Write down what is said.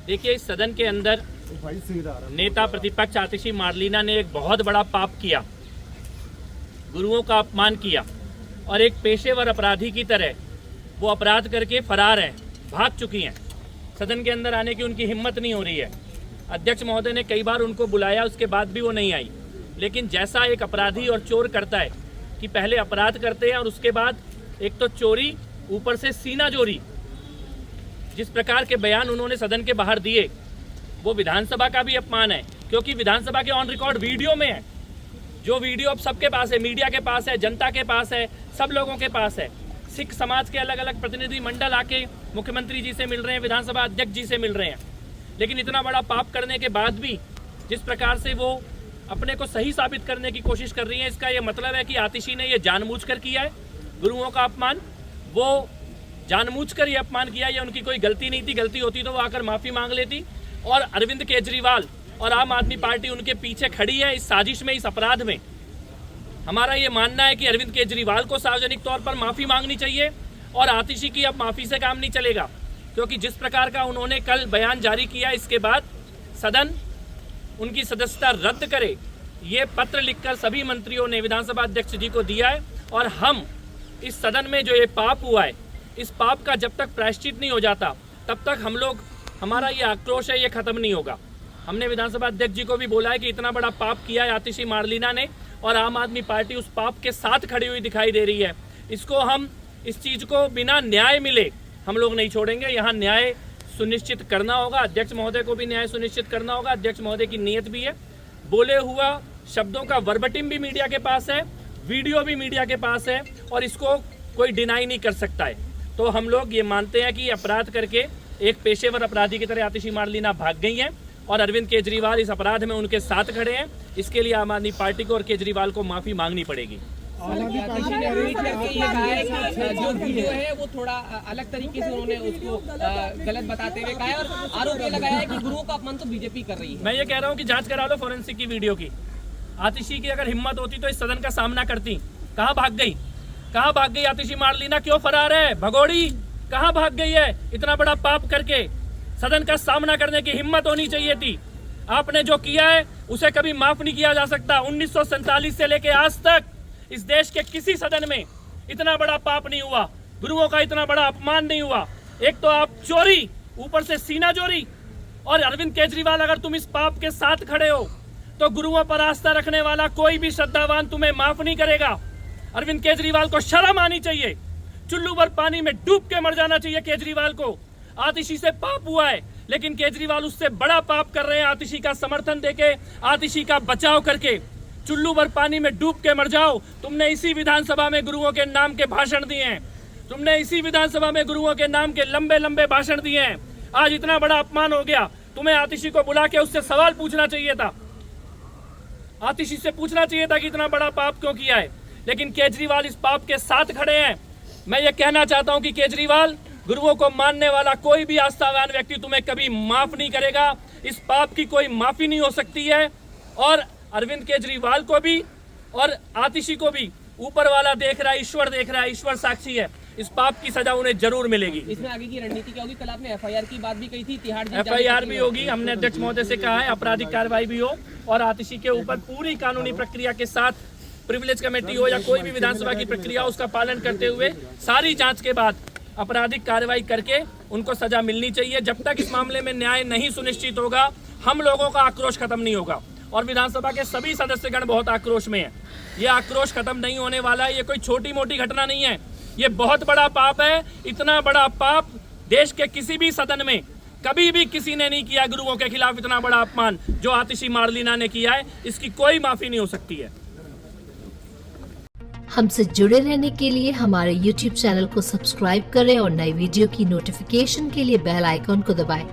देखिए, इस सदन के अंदर नेता प्रतिपक्ष आतिशी मार्लिना ने एक बहुत बड़ा पाप किया, गुरुओं का अपमान किया और एक पेशेवर अपराधी की तरह वो अपराध करके फरार हैं, भाग चुकी हैं। सदन के अंदर आने की उनकी हिम्मत नहीं हो रही है। अध्यक्ष महोदय ने कई बार उनको बुलाया, उसके बाद भी वो नहीं आई। लेकिन जैसा एक अपराधी और चोर करता है कि पहले अपराध करते हैं और उसके बाद एक तो चोरी, ऊपर से सीना जोरी, जिस प्रकार के बयान उन्होंने सदन के बाहर दिए वो विधानसभा का भी अपमान है, क्योंकि विधानसभा के ऑन रिकॉर्ड वीडियो में है। जो वीडियो अब सबके पास है, मीडिया के पास है, जनता के पास है, सब लोगों के पास है। सिख समाज के अलग अलग प्रतिनिधि मंडल आके मुख्यमंत्री जी से मिल रहे हैं, विधानसभा अध्यक्ष जी से मिल रहे हैं। लेकिन इतना बड़ा पाप करने के बाद भी जिस प्रकार से वो अपने को सही साबित करने की कोशिश कर रही है, इसका ये मतलब है कि आतिशी ने ये जानबूझकर किया है गुरुओं का अपमान। वो जानबूझकर ये अपमान किया, ये उनकी कोई गलती नहीं थी। गलती होती तो वो आकर माफ़ी मांग लेती। और अरविंद केजरीवाल और आम आदमी पार्टी उनके पीछे खड़ी है इस साजिश में, इस अपराध में। हमारा ये मानना है कि अरविंद केजरीवाल को सार्वजनिक तौर पर माफ़ी मांगनी चाहिए और आतिशी की अब माफ़ी से काम नहीं चलेगा, क्योंकि जिस प्रकार का उन्होंने कल बयान जारी किया, इसके बाद सदन उनकी सदस्यता रद्द करे, ये पत्र लिखकर सभी मंत्रियों ने विधानसभा अध्यक्ष जी को दिया है। और हम इस सदन में जो ये पाप हुआ है, इस पाप का जब तक प्रायश्चित नहीं हो जाता तब तक हम लोग, हमारा ये आक्रोश है, ये खत्म नहीं होगा। हमने विधानसभा अध्यक्ष जी को भी बोला है कि इतना बड़ा पाप किया है आतिशी मार्लिना ने और आम आदमी पार्टी उस पाप के साथ खड़ी हुई दिखाई दे रही है। इसको हम, इस चीज़ को बिना न्याय मिले हम लोग नहीं छोड़ेंगे। यहाँ न्याय सुनिश्चित करना होगा, अध्यक्ष महोदय को भी न्याय सुनिश्चित करना होगा। अध्यक्ष महोदय की नीयत भी है। बोले हुआ शब्दों का वर्बटिम भी मीडिया के पास है, वीडियो भी मीडिया के पास है और इसको कोई डिनाई नहीं कर सकता है। तो हम लोग ये मानते हैं कि अपराध करके एक पेशेवर अपराधी की तरह आतिशी मार्लिना भाग गई हैं और अरविंद केजरीवाल इस अपराध में उनके साथ खड़े हैं। इसके लिए आम आदमी पार्टी को और केजरीवाल को माफ़ी मांगनी पड़ेगी। जो वीडियो है वो थोड़ा अलग तरीके से उन्होंने उसको गलत बताते हुए कहा है और आरोप ये लगाया है कि गुरुओं का अपमान तो बीजेपी कर रही है। मैं ये कह रहा हूँ कि जांच करा लो फॉरेंसिक की वीडियो की। आतिशी की अगर हिम्मत होती तो इस सदन का सामना करती। कहाँ भाग गई, कहाँ भाग गई आतिशी मार्लिना? क्यों फरार है? भगोड़ी कहाँ भाग गई है? इतना बड़ा पाप करके सदन का सामना करने की हिम्मत होनी चाहिए थी। आपने जो किया है उसे कभी माफ नहीं किया जा सकता। 1947 से लेके आज तक इस देश के किसी सदन में इतना बड़ा पाप नहीं हुआ, गुरुओं का इतना बड़ा अपमान नहीं हुआ। एक तो आप चोरी, ऊपर से सीना चोरी। और अरविंद केजरीवाल, अगर तुम इस पाप के साथ खड़े हो तो गुरुओं पर आस्था रखने वाला कोई भी श्रद्धावान तुम्हें माफ नहीं करेगा। अरविंद केजरीवाल को शर्म आनी चाहिए। चुल्लू भर पानी में डूब के मर जाना चाहिए केजरीवाल को। आतिशी से पाप हुआ है, लेकिन केजरीवाल उससे बड़ा पाप कर रहे हैं। आतिशी का समर्थन देके, आतिशी का बचाव करके चुल्लू भर पानी में डूब के मर जाओ। तुमने इसी विधानसभा में गुरुओं के नाम के भाषण दिए हैं, तुमने इसी विधानसभा में गुरुओं के नाम के लंबे लंबे भाषण दिए हैं। आज इतना बड़ा अपमान हो गया, तुम्हें आतिशी को बुला के उससे सवाल पूछना चाहिए था। आतिशी से पूछना चाहिए था कि इतना बड़ा पाप क्यों किया है। लेकिन केजरीवाल इस पाप के साथ खड़े हैं। मैं ये कहना चाहता हूं कि केजरीवाल, गुरुओं को मानने वाला कोई भी आस्थावान व्यक्ति तुम्हें कभी माफ नहीं करेगा। इस पाप की कोई माफी नहीं हो सकती है। और अरविंद केजरीवाल को भी और आतिशी को भी ऊपर वाला देख रहा है, ईश्वर देख रहा है, ईश्वर साक्षी है। इस पाप की सजा उन्हें जरूर मिलेगी। इसमें आगे की रणनीति क्या होगी? कल आपने एफआईआर की बात भी कही थी, तिहाड़ जेल एफआईआर भी होगी। हमने अध्यक्ष महोदय से कहा है आपराधिक कार्रवाई भी हो और आतिशी के ऊपर पूरी कानूनी प्रक्रिया के साथ, प्रिविलेज कमेटी हो या कोई भी विधानसभा की प्रक्रिया, उसका पालन करते हुए सारी जांच के बाद आपराधिक कार्रवाई करके उनको सजा मिलनी चाहिए। जब तक इस मामले में न्याय नहीं सुनिश्चित होगा, हम लोगों का आक्रोश खत्म नहीं होगा। और विधानसभा के सभी सदस्यगण बहुत आक्रोश में हैं। ये आक्रोश खत्म नहीं होने वाला है। ये कोई छोटी मोटी घटना नहीं है, ये बहुत बड़ा पाप है। इतना बड़ा पाप देश के किसी भी सदन में कभी भी किसी ने नहीं किया। गुरुओं के खिलाफ इतना बड़ा अपमान जो आतिशी मार्लिना ने किया है, इसकी कोई माफी नहीं हो सकती है। हमसे जुड़े रहने के लिए हमारे YouTube चैनल को सब्सक्राइब करें और नई वीडियो की नोटिफिकेशन के लिए बेल आइकॉन को दबाएं।